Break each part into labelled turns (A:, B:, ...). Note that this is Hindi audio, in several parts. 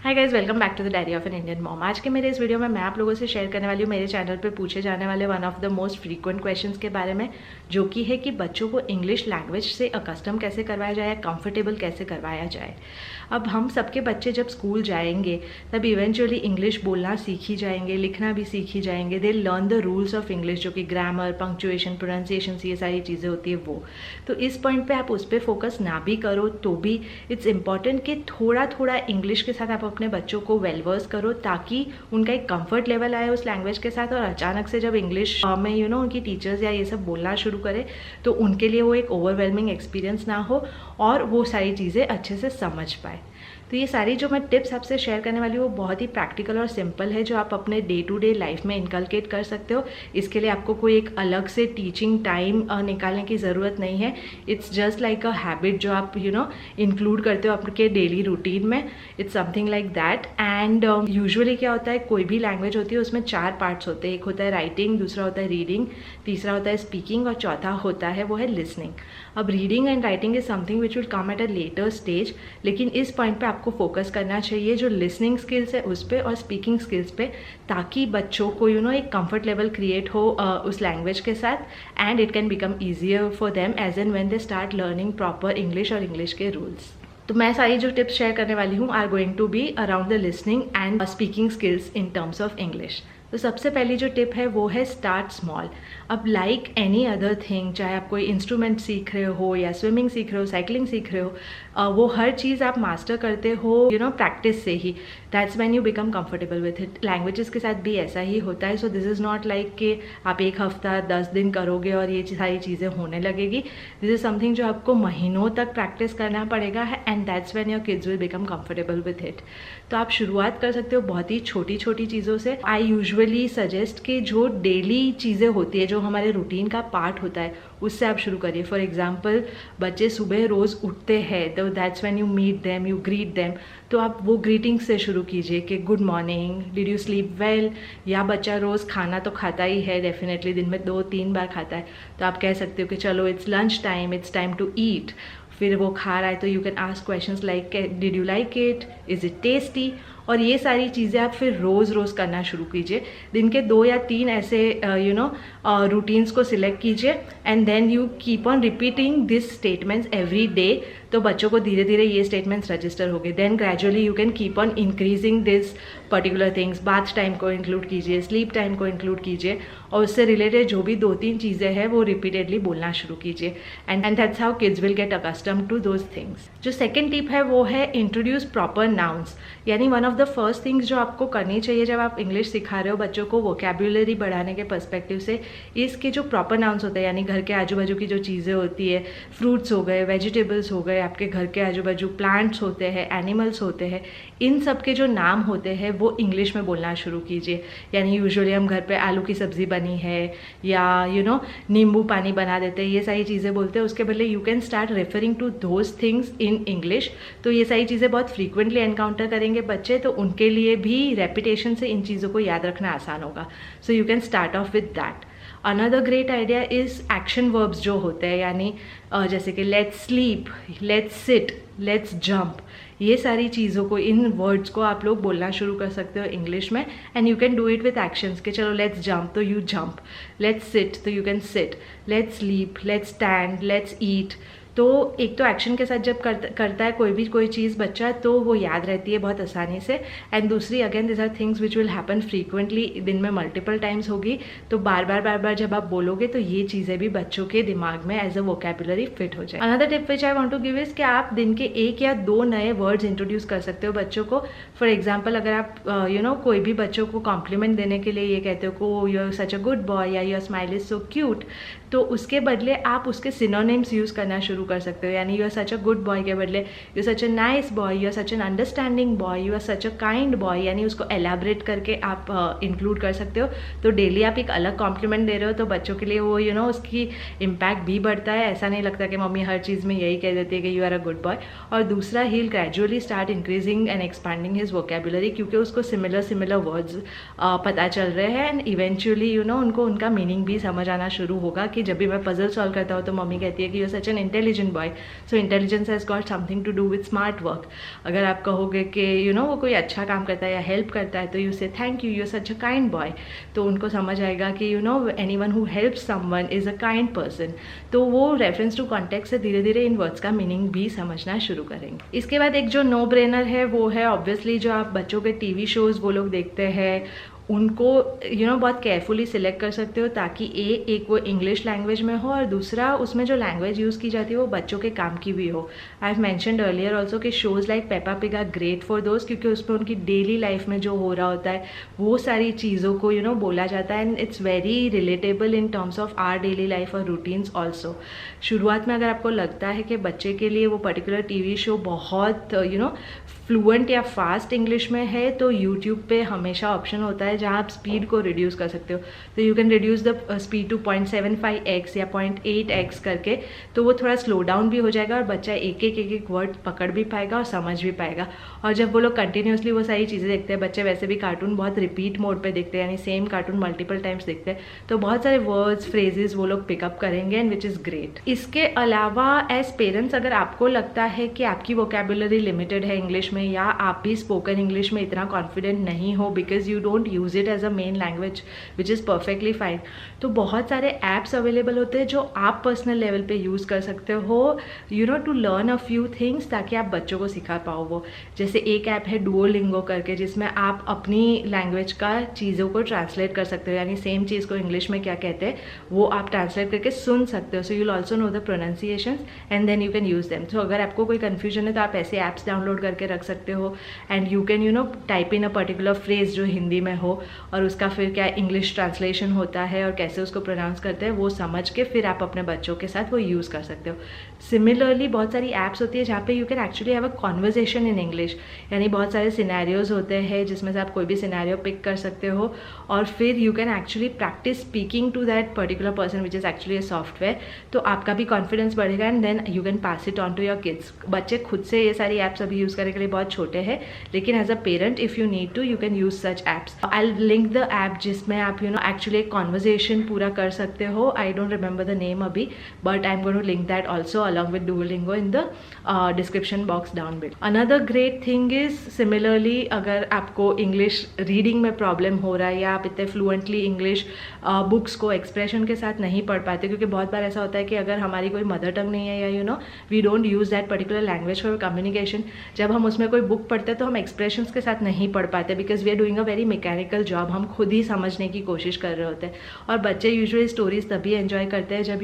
A: Hi guys, welcome back to the diary of an Indian mom. आज के मेरे इस वीडियो में मैं आप लोगों से शेयर करने वाली हूँ मेरे चैनल पे पूछे जाने वाले one of the most frequent questions के बारे में, जो कि है कि बच्चों को इंग्लिश लैंग्वेज से अकस्टम कैसे करवाया जाए या कंफर्टेबल कैसे करवाया जाए। अब हम सबके बच्चे जब स्कूल जाएंगे तब इवेंचुअली इंग्लिश बोलना सीख ही जाएंगे, लिखना भी सीख ही जाएंगे। They learn the rules of English, जो कि ग्रामर, पंक्चुएशन, प्रोनाउंसिएशन, ये सारी चीज़ें होती है वो। तो इस पॉइंट पे आप उस पर फोकस ना भी करो तो भी इट्स इम्पॉर्टेंट कि थोड़ा थोड़ा इंग्लिश के साथ आप अपने बच्चों को वेलवर्स करो, ताकि उनका एक कंफर्ट लेवल आए उस लैंग्वेज के साथ। और अचानक से जब इंग्लिश में उनकी टीचर्स या ये सब बोलना शुरू करें तो उनके लिए वो एक ओवरवेलमिंग एक्सपीरियंस ना हो और वो सारी चीज़ें अच्छे से समझ पाए। तो ये सारी जो मैं टिप्स आपसे शेयर करने वाली हूँ वो बहुत ही प्रैक्टिकल और सिंपल है, जो आप अपने डे टू डे लाइफ में इनकलकेट कर सकते हो। इसके लिए आपको कोई एक अलग से टीचिंग टाइम निकालने की ज़रूरत नहीं है। It's just like a habit जो आप इंक्लूड करते हो आपके डेली रूटीन में। It's something like that. And usually क्या होता है, कोई भी लैंग्वेज होती है उसमें 4 पार्ट्स होते हैं। एक होता है राइटिंग, दूसरा होता है रीडिंग, तीसरा होता है स्पीकिंग और चौथा होता है वो है लिसनिंग। अब reading and writing is something which will come at a later stage, लेकिन इस पॉइंट पे आपको फोकस करना चाहिए जो लिसनिंग स्किल्स है उस पर और स्पीकिंग स्किल्स पे, ताकि बच्चों को एक कंफर्ट लेवल क्रिएट हो उस लैंग्वेज के साथ। And it can become easier for them as and when they start learning proper English और इंग्लिश के रूल्स। तो मैं सारी जो टिप्स शेयर करने वाली हूँ are going to be around the listening and speaking skills in terms of English. तो सबसे पहली जो टिप है वो है स्टार्ट स्मॉल। अब लाइक एनी अदर थिंग, चाहे आप कोई इंस्ट्रूमेंट सीख रहे हो या स्विमिंग सीख रहे हो, साइकिलिंग सीख रहे हो, वो हर चीज़ आप मास्टर करते हो प्रैक्टिस से ही। That's when you become comfortable with it. Languages के साथ भी ऐसा ही होता है। So this is not like कि आप एक हफ्ता 10 दिन करोगे और ये सारी चीज़ें होने लगेगी। दिस इज समथिंग जो आपको महीनों तक प्रैक्टिस करना पड़ेगा and that's when your kids will become comfortable with it. तो आप शुरुआत कर सकते हो बहुत ही छोटी छोटी चीज़ों से। आई यूजुअली सजेस्ट कि जो डेली चीज़ें होती है, जो हमारे रूटीन का पार्ट होता है, उससे आप शुरू करिए। फॉर एग्जाम्पल, बच्चे सुबह रोज़ उठते हैं तो that's when you meet them, you greet them. तो आप वो ग्रीटिंग से शुरू कीजिए कि good morning, did you sleep well. या बच्चा रोज़ खाना तो खाता ही है, डेफिनेटली दिन में 2-3 बार खाता है, तो आप कह सकते हो कि चलो it's lunch time, it's time to eat. फिर वो खा रहा है तो you can ask questions like did you like it, is it tasty. और ये सारी चीज़ें आप फिर रोज़ रोज़ करना शुरू कीजिए। दिन के 2 या 3 ऐसे रूटीन्स को सिलेक्ट कीजिए and then you keep on repeating this statements every day. तो बच्चों को धीरे धीरे ये स्टेटमेंट्स रजिस्टर हो गए। Then gradually you can keep on increasing this particular things. Bath time को इंक्लूड कीजिए, स्लीप टाइम को इंक्लूड कीजिए और उससे रिलेटेड जो भी 2-3 चीज़ें हैं वो रिपीटेडली बोलना शुरू कीजिए। And that's how kids will get accustomed to those things. जो सेकेंड टिप है वो है इंट्रोड्यूस प्रॉपर नाउन्स। यानी one of the first things जो आपको करनी चाहिए जब आप इंग्लिश सिखा रहे हो बच्चों को वोकैब्युलरी बढ़ाने के पर्सपेक्टिव से, इसके जो प्रॉपर नाउन्स होते हैं, यानी घर के आजू बाजू की जो चीज़ें होती है, फ्रूट्स हो गए, वेजिटेबल्स हो गए, आपके घर के आजू बाजू प्लांट्स होते हैं, एनिमल्स होते हैं, इन सब के जो नाम होते हैं वो इंग्लिश में बोलना शुरू कीजिए। यानी यूजुअली हम घर पे आलू की सब्ज़ी बनी है या नींबू पानी बना देते हैं, ये सारी चीज़ें बोलते हैं। उसके बदले you can start referring to those things in English. तो ये सारी चीज़ें बहुत फ्रीक्वेंटली एनकाउंटर करेंगे बच्चे, तो उनके लिए भी रेपिटेशन से इन चीज़ों को याद रखना आसान होगा। So you can start of with that. Another great idea is action verbs जो होते हैं, यानी जैसे कि let's sleep, let's sit, let's jump. ये सारी चीज़ों को, इन वर्ड्स को आप लोग बोलना शुरू कर सकते हो इंग्लिश में। And you can do it with actions कि चलो लेट्स जंप तो यू जंप, लेट्स सिट तो you can sit, let's sleep, let's stand, let's eat. तो एक तो एक्शन के साथ जब करता है कोई चीज़ बच्चा, तो वो याद रहती है बहुत आसानी से। एंड दूसरी, again this are things which will happen frequently, दिन में मल्टीपल टाइम्स होगी, तो बार बार जब आप बोलोगे तो ये चीज़ें भी बच्चों के दिमाग में एज अ वोकैबुलरी फिट हो जाए। Another tip which I want to give is कि आप दिन के 1 या 2 नए वर्ड्स इंट्रोड्यूस कर सकते हो बच्चों को। फॉर एग्जाम्पल, अगर आप कोई भी बच्चों को कॉम्प्लीमेंट देने के लिए ये कहते हो को you are such a good boy या your smile is so cute, तो उसके बदले आप उसके सिनोनिम्स यूज़ करना शुरू कर सकते हो। यानी you are such a good boy के बदले you are such a nice boy, you are such an understanding boy, you are such a kind boy, यानी उसको एलैबोरेट करके आप इंक्लूड कर सकते हो। तो डेली आप एक अलग कॉम्प्लीमेंट दे रहे हो तो बच्चों के लिए वो उसकी इम्पैक्ट भी बढ़ता है। ऐसा नहीं लगता कि मम्मी हर चीज़ में यही कह देती है कि you are a good boy. और दूसरा, he will gradually start increasing and expanding his vocabulary, क्योंकि उसको सिमिलर वर्ड्स पता चल रहे हैं। एंड इवेंचुअली उनको उनका मीनिंग भी समझ आना शुरू होगा कि जब भी मैं पजल सॉल्व करता हूँ तो मम्मी कहती है कि you are such an intelligent intelligent boy, so intelligence has got something to do with smart work. अगर आप कहोगे कि वो कोई अच्छा काम करता है या हेल्प करता है तो you say thank you, you are such a kind boy, तो उनको समझ आएगा कि anyone who help someone is a kind person. तो वो रेफरेंस टू कॉन्टेक्स्ट से धीरे धीरे इन वर्ड्स का मीनिंग भी समझना शुरू करेंगे. इसके बाद एक जो नो ब्रेनर है वो है ऑब्वियसली जो आप बच्चों के टीवी शोज़ वो लोग देखते हैं उनको बहुत केयरफुली सिलेक्ट कर सकते हो, ताकि एक वो इंग्लिश लैंग्वेज में हो और दूसरा उसमें जो लैंग्वेज यूज़ की जाती है वो बच्चों के काम की भी हो. I have mentioned earlier also कि shows like Peppa Pig are great for those, क्योंकि उसमें उनकी डेली लाइफ में जो हो रहा होता है वो सारी चीज़ों को बोला जाता है, and it's very relatable in terms of our daily life और रूटीन्स ऑल्सो. शुरुआत में अगर आपको लगता है कि बच्चे के लिए वो पर्टिकुलर टीवी शो बहुत फ्लुएंट या फास्ट इंग्लिश में है, तो यूट्यूब पे हमेशा ऑप्शन होता है जहाँ आप स्पीड को रिड्यूस कर सकते हो. तो you can reduce the speed to 0.75x या 0.8x करके, तो वो थोड़ा स्लो डाउन भी हो जाएगा और बच्चा एक वर्ड पकड़ भी पाएगा और समझ भी पाएगा. और जब वो लोग कंटिन्यूसली वो सारी चीज़ें देखते हैं, बच्चे वैसे भी कार्टून बहुत रिपीट मोड पे देखते हैं, यानी सेम कार्टून मल्टीपल टाइम्स देखते हैं, तो बहुत सारे वर्ड्स फ्रेजेस वो लोग पिकअप करेंगे, एंड विच इज़ ग्रेट. इसके अलावा एज पेरेंट्स अगर आपको लगता है कि आपकी वोकेबुलरी लिमिटेड है इंग्लिश में, या आप भी स्पोकन इंग्लिश में इतना कॉन्फिडेंट नहीं हो because you don't use it as a main language, which is perfectly fine, तो बहुत सारे ऐप्स अवेलेबल होते हैं जो आप पर्सनल लेवल पे यूज़ कर सकते हो to learn a few things, ताकि आप बच्चों को सिखा पाओ वो. जैसे एक ऐप है डुओलिंगो करके, जिसमें आप अपनी लैंग्वेज का चीज़ों को ट्रांसलेट कर सकते हो, यानी सेम चीज़ को इंग्लिश में क्या कहते हैं वो आप ट्रांसलेट करके सुन सकते हो. So you will also know the pronunciations and then you can use them. So अगर आपको कोई कन्फ्यूजन है तो आप ऐसे ऐप्स डाउनलोड करके रख सकते हो, and you can type in a particular phrase जो हिंदी में हो, और उसका फिर क्या इंग्लिश ट्रांसलेशन होता है और कैसे उसको प्रोनाउंस करते हैं वो समझ के फिर आप अपने बच्चों के साथ वो यूज़ कर सकते हो. सिमिलरली बहुत सारी ऐप्स होती है जहाँ पे you can actually have a conversation in English, यानी बहुत सारे सिनेरियोज होते हैं जिसमें से आप कोई भी सिनेरियो पिक कर सकते हो और फिर you can actually practice speaking to that particular person which is actually a software. तो आपका भी कॉन्फिडेंस बढ़ेगा and then you can pass it on to your kids. बच्चे खुद से ये सारी ऐप्स अभी यूज़ करने के लिए बहुत छोटे हैं, लेकिन as a parent if you need to you can use such apps. I will link the app जिसमें आप एक्चुअली एक कॉन्वर्जेशन पूरा कर सकते हो. I don't remember the name अभी, but I am going to link that also along with Duolingo in the description box down below. Another great thing is similarly अगर आपको इंग्लिश रीडिंग में प्रॉब्लम हो रहा है या आप इतने फ्लुएंटली इंग्लिश बुक्स को एक्सप्रेशन के साथ नहीं पढ़ पाते, क्योंकि बहुत बार ऐसा होता है कि अगर हमारी कोई मदर टंग नहीं है या we don't use that particular language for communication, जब हम उसमें कोई बुक पढ़ते हैं तो हम एक्सप्रेशंस के साथ नहीं पढ़ पाते because we are doing a very mechanical job. हम खुद ही समझने की कोशिश कर रहे होते हैं, और बच्चे यूजुअली स्टोरीज तभी एंजॉय करते हैं जब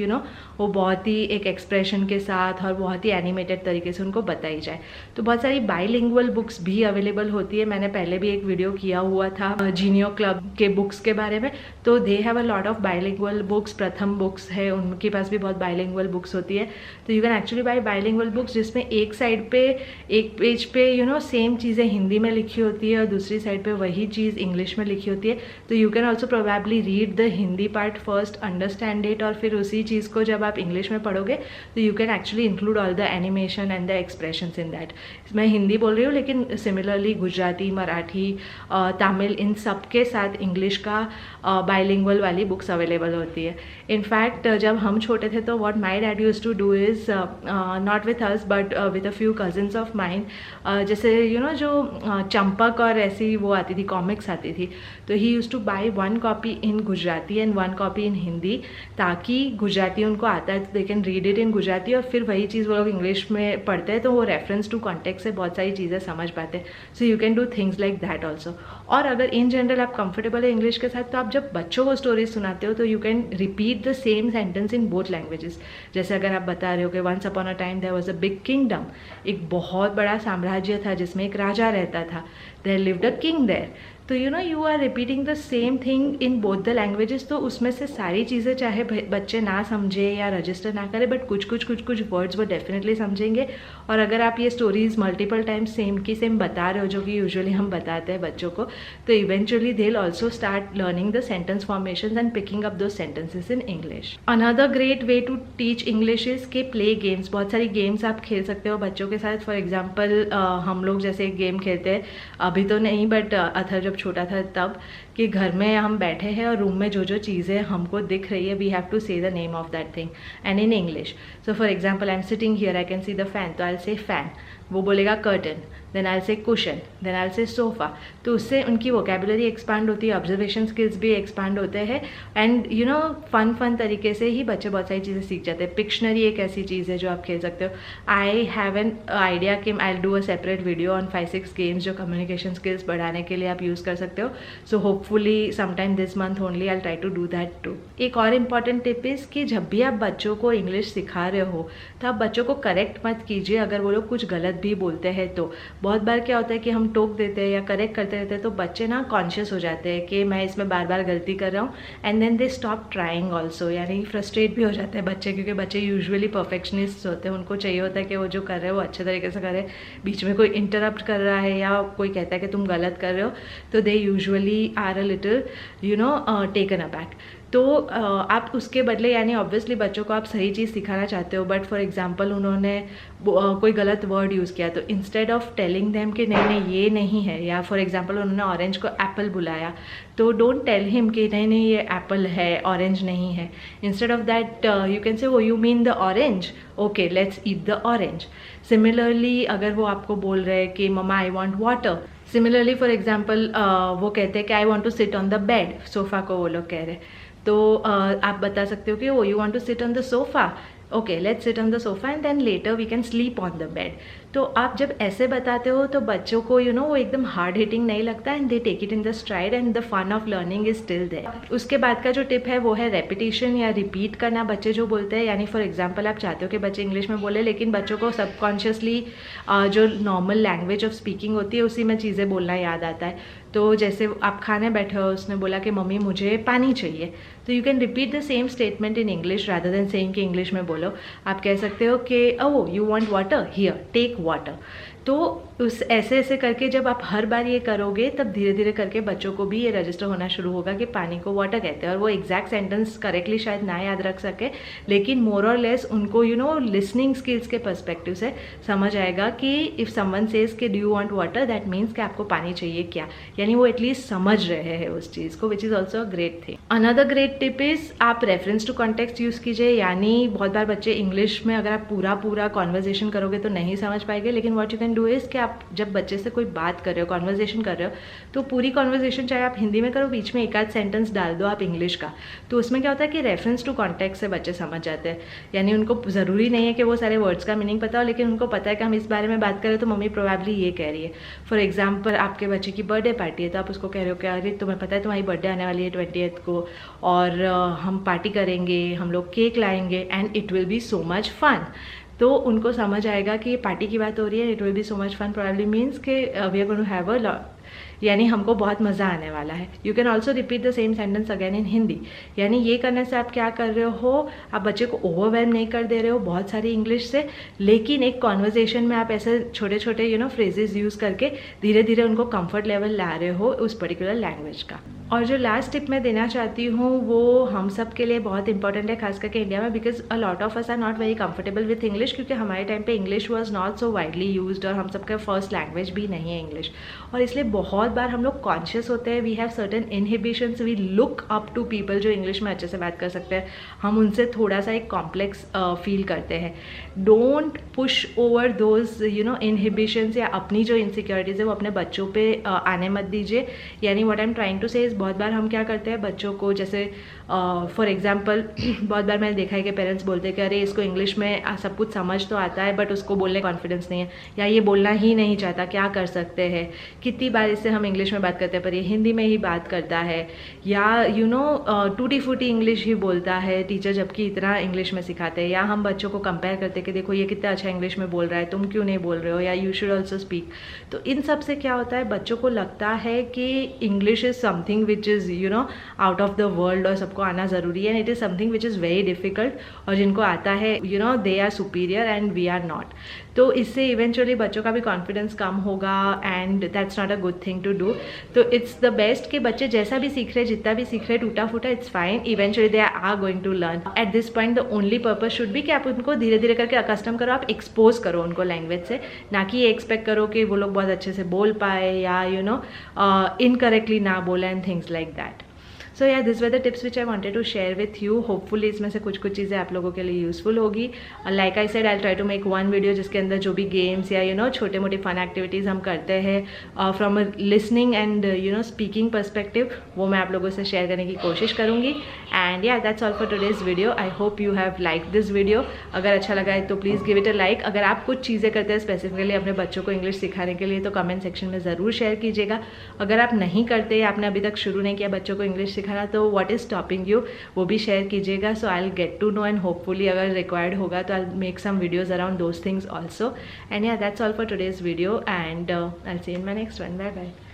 A: वो बहुत ही एक एक्सप्रेशन के साथ और बहुत ही एनिमेटेड तरीके से उनको बताई जाए. तो बहुत सारी बाइलिंगुअल बुक्स भी अवेलेबल होती है. मैंने पहले भी एक वीडियो किया हुआ था जीनियो क्लब के बुक्स के बारे में, तो they have a lot of bilingual books. प्रथम बुक्स है, उनके पास भी बहुत बाइलिंगुअल बुक्स होती है. तो you can actually buy bilingual books जिसमें एक साइड पे एक पेज पे सेम चीज़ें हिंदी में लिखी होती है और दूसरी साइड पे वही चीज़ इंग्लिश में लिखी होती है. तो you can also probably read the Hindi part first, understand it, और फिर उसी चीज़ को जब आप इंग्लिश में पढ़ोगे तो you can actually include all the animation and the expressions in that. मैं हिंदी बोल रही हूँ, लेकिन सिमिलरली गुजराती, मराठी, तमिल, इन सब के साथ इंग्लिश का बाइलिंगुअल वाली बुक्स अवेलेबल होती है. इनफैक्ट जब हम छोटे थे तो what my dad used to do is not with us but with a few cousins of mine, जैसे जो चंपक और ऐसी वो आती थी, कॉमिक्स आती थी, तो he used to buy one copy in Gujarati and one copy in Hindi, ताकि गुजराती उनको आता है तो they can read it in Gujarati, और फिर वही चीज़ वो लोग इंग्लिश में पढ़ते हैं तो वो रेफरेंस टू कॉन्टेक्स्ट से बहुत सारी चीज़ें समझ पाते हैं. So you can do things like that also. और अगर इन जनरल आप कंफर्टेबल है इंग्लिश के साथ, तो आप जब बच्चों को स्टोरीज सुनाते हो तो you can repeat the same sentence in both languages. जैसे अगर आप बता रहे हो कि once upon a time there was a big kingdom, एक बहुत बड़ा साम्राज्य था जिसमें एक राजा रहता था, there lived a king there. तो you are repeating the same thing in both the languages. तो उसमें से सारी चीज़ें चाहे बच्चे ना समझे या रजिस्टर ना करें, बट कुछ वर्ड्स वो डेफिनेटली समझेंगे. और अगर आप ये स्टोरीज मल्टीपल टाइम्स सेम की सेम बता रहे हो, जो कि यूजुअली हम बताते हैं बच्चों को, तो eventually they will also start learning the sentence formation and picking up those sentences in English. Another great way to teach English is के प्ले गेम्स. बहुत सारी गेम्स आप खेल सकते हो बच्चों के साथ. फॉर एग्जाम्पल हम लोग जैसे एक गेम खेलते हैं, अभी तो नहीं बट अथर जब छोटा था तब, कि घर में हम बैठे हैं और रूम में जो जो चीज़ें हमको दिख रही है, वी हैव टू से the name of that thing and in English. So for example I am sitting here, I can see the fan, तो आई से फैन, वो बोलेगा कर्टन, देन आई से कुशन, देन आई से सोफ़ा. तो उससे उनकी वोकेबुलरी एक्सपांड होती है, ऑब्जर्वेशन स्किल्स भी एक्सपांड होते हैं एंड यू नो फन तरीके से ही बच्चे बहुत सारी चीज़ें सीख जाते हैं. पिक्शनरी एक ऐसी चीज़ है जो आप खेल सकते हो. आई हैव एन आइडिया कि I do a separate video on 5-6 games जो कम्युनिकेशन स्किल्स बढ़ाने के लिए आप यूज़ कर सकते हो. So hopefully sometime this month only I try to do that too. एक और इम्पॉर्टेंट टिप इज़ कि जब भी आप बच्चों को इंग्लिश सिखा रहे हो तो आप बच्चों को करेक्ट मत कीजिए अगर वो लोग कुछ गलत भी बोलते हैं. तो बहुत बार क्या होता है कि हम टोक देते हैं या करेक्ट करते रहते हैं तो बच्चे ना कॉन्शियस हो जाते हैं कि मैं इसमें बार बार गलती कर रहा हूँ and then they stop trying also. यानी फ्रस्ट्रेट भी हो जाते हैं बच्चे, क्योंकि बच्चे यूजुअली परफेक्शनिस्ट होते हैं. उनको चाहिए होता है कि वो जो कर रहे हैं वो अच्छे तरीके से करे. बीच में कोई इंटरप्ट कर रहा है या कोई कहता है कि तुम गलत कर रहे हो तो they usually are a little you know taken aback. तो आप उसके बदले यानी ऑब्वियसली बच्चों को आप सही चीज़ सिखाना चाहते हो, बट फॉर एग्जांपल उन्होंने कोई गलत वर्ड यूज़ किया तो इंस्टेड ऑफ टेलिंग देम कि नहीं नहीं ये नहीं है, या फॉर एग्जांपल उन्होंने ऑरेंज को एप्पल बुलाया तो डोंट टेल हिम कि नहीं नहीं ये एप्पल है, ऑरेंज नहीं है. Instead of that you can say वो you mean the orange, okay let's eat the orange. Similarly अगर वो आपको बोल रहे हैं कि मम्मा I want water, similarly for example वो कहते हैं कि I want to sit on the bed, sofa को वो लोग कह रहे हैं तो आप बता सकते हो कि oh you want to sit on the sofa, okay let's sit on the sofa and then later we can sleep on the bed. तो आप जब ऐसे बताते हो तो बच्चों को यू नो वो एकदम हार्ड हिटिंग नहीं लगता and they take it in the stride and the fun of learning is still there. उसके बाद का जो टिप है वो है रेपिटेशन या रिपीट करना बच्चे जो बोलते हैं. यानी फॉर एग्जांपल आप चाहते हो कि बच्चे इंग्लिश में बोले लेकिन बच्चों को सबकॉन्शियसली जो नॉर्मल लैंग्वेज ऑफ स्पीकिंग होती है उसी में चीज़ें बोलना याद आता है. तो जैसे आप खाने बैठे हो, उसने बोला कि मम्मी मुझे पानी चाहिए, तो you can repeat the same statement in English rather than saying कि इंग्लिश में बोलो. आप कह सकते हो कि oh you want water, here take water. तो उस ऐसे करके जब आप हर बार ये करोगे तब धीरे धीरे करके बच्चों को भी ये रजिस्टर होना शुरू होगा कि पानी को वाटर कहते हैं. और वो एग्जैक्ट सेंटेंस करेक्टली शायद ना याद रख सके लेकिन मोर और लेस उनको यू नो लिसनिंग स्किल्स के पर्सपेक्टिव से समझ आएगा कि इफ़ समवन सेज कि do you want water that means कि आपको पानी चाहिए क्या. यानी वो एटलीस्ट समझ रहे हैं उस चीज़ को, which is also a great thing. Another great tip is आप रेफरेंस टू कॉन्टेक्स्ट यूज़ कीजिए. यानी बहुत बार बच्चे इंग्लिश में अगर आप पूरा कॉन्वर्जेशन करोगे तो नहीं समझ पाएंगे, लेकिन what you can do is कि आप जब बच्चे से कोई बात कर रहे हो, कॉन्वर्जेशन कर रहे हो, तो पूरी कॉन्वर्जेशन चाहे आप हिंदी में करो, बीच में एक आध सेंटेंस डाल दो आप इंग्लिश का. तो उसमें क्या होता है कि रेफरेंस टू कॉन्टेक्स्ट से बच्चे समझ जाते हैं. यानी उनको ज़रूरी नहीं है कि वो सारे वर्ड्स का मीनिंग पता हो, लेकिन उनको पता है कि हम इस बारे में बात करें तो मम्मी प्रोबेबली ये कह रही है. फॉर एग्जाम्पल आपके बच्चे की बर्थडे पार्टी है तो आप उसको कह रहे हो कि अरे तुम्हें पता है तुम्हारी बर्थडे आने वाली है 20th को और हम पार्टी करेंगे, हम लोग केक लाएंगे and it will be so much fun. तो उनको समझ आएगा कि पार्टी की बात हो रही है, it will be so much fun probably means कि we are going to have a यानी हमको बहुत मज़ा आने वाला है. You can also repeat the same sentence again in Hindi. यानी ये करने से आप क्या कर रहे हो, आप बच्चे को ओवरवेलम नहीं कर दे रहे हो बहुत सारी इंग्लिश से, लेकिन एक कॉन्वर्जेशन में आप ऐसे छोटे छोटे यू नो फ्रेजेस यूज़ करके धीरे धीरे उनको कंफर्ट लेवल ला रहे हो उस पर्टिकुलर लैंग्वेज का. और जो लास्ट टिप मैं देना चाहती हूँ वो हम सब के लिए बहुत इंपॉर्टेंट है, खास करके इंडिया में, because a lot of us are not very comfortable with English, क्योंकि हमारे टाइम पे English was not so widely used और हम सबका फर्स्ट लैंग्वेज भी नहीं है इंग्लिश. और इसलिए बहुत बार हम लोग कॉन्शियस होते हैं, we have certain inhibitions, we look up to people जो इंग्लिश में अच्छे से बात कर सकते हैं, हम उनसे थोड़ा सा एक कॉम्प्लेक्स फील करते हैं. Don't push over those you know inhibitions या अपनी जो इनसिक्योरिटीज़ है वो अपने बच्चों पे आने मत दीजिए. यानी what I am trying to say is बहुत बार हम क्या करते हैं बच्चों को, जैसे फॉर एग्जाम्पल बहुत बार मैंने देखा है कि पेरेंट्स बोलते हैं कि अरे इसको इंग्लिश में सब कुछ समझ तो आता है बट उसको बोलने कॉन्फिडेंस नहीं है, या ये बोलना ही नहीं चाहता, क्या कर सकते हैं. कितनी बार इससे हम इंग्लिश में बात करते हैं पर ये हिंदी में ही बात करता है, या यू नो टूटी फूटी इंग्लिश ही बोलता है टीचर जबकि इतना इंग्लिश में सिखाते हैं. या हम बच्चों को कंपेयर करते हैं कि देखो ये कितना अच्छा इंग्लिश में बोल रहा है, तुम क्यों नहीं बोल रहे हो, या यू शुड ऑल्सो स्पीक. तो इन सब से क्या होता है, बच्चों को लगता है कि English is something which is you know out of the world और सबको आना ज़रूरी है, and it is something which is very difficult, और जिनको आता है you know they are superior and we are not. तो इससे इवेंचुअली बच्चों का भी कॉन्फिडेंस कम होगा and that's not a good thing to do. तो इट्स द बेस्ट कि बच्चे जैसा भी सीख रहे, जितना भी सीख रहे, टूटा फूटा, it's fine. Eventually they are going to learn. At this point the only purpose should be कि आप उनको धीरे धीरे करके अकस्टम करो, आप एक्सपोज करो उनको लैंग्वेज से, ना कि ये एक्सपेक्ट करो कि वो लोग बहुत अच्छे से बोल पाए या इनकरेक्टली ना बोले and things like that. So yeah this were the tips which I wanted to share with you. Hopefully इसमें से कुछ चीज़ें आप लोगों के लिए यूजफुल होगी. Like I said, I try to make one video जिसके अंदर जो भी गेम्स या छोटे मोटे फन एक्टिविटीज़ हम करते हैं from a listening and speaking perspective, वो मैं आप लोगों से शेयर करने की कोशिश करूँगी. एंड या that's all for today's video. I hope you have like this video. अगर अच्छा लगा है तो please give it a like. अगर आप कुछ चीज़ें करते हैं स्पेसिफिकली अपने बच्चों को इंग्लिश सिखाने के लिए तो कमेंट सेक्शन में ज़रूर शेयर कीजिएगा. अगर आप नहीं करते या आपने अभी तक शुरू नहीं किया बच्चों को इंग्लिश सिखाना तो व्हाट इज स्टॉपिंग यू, वो भी शेयर कीजिएगा. So I will get to know and hopefully अगर रिक्वायर्ड होगा तो I will make some videos around those things also. And या that's all for today's video and I will see in my next one. Bye bye.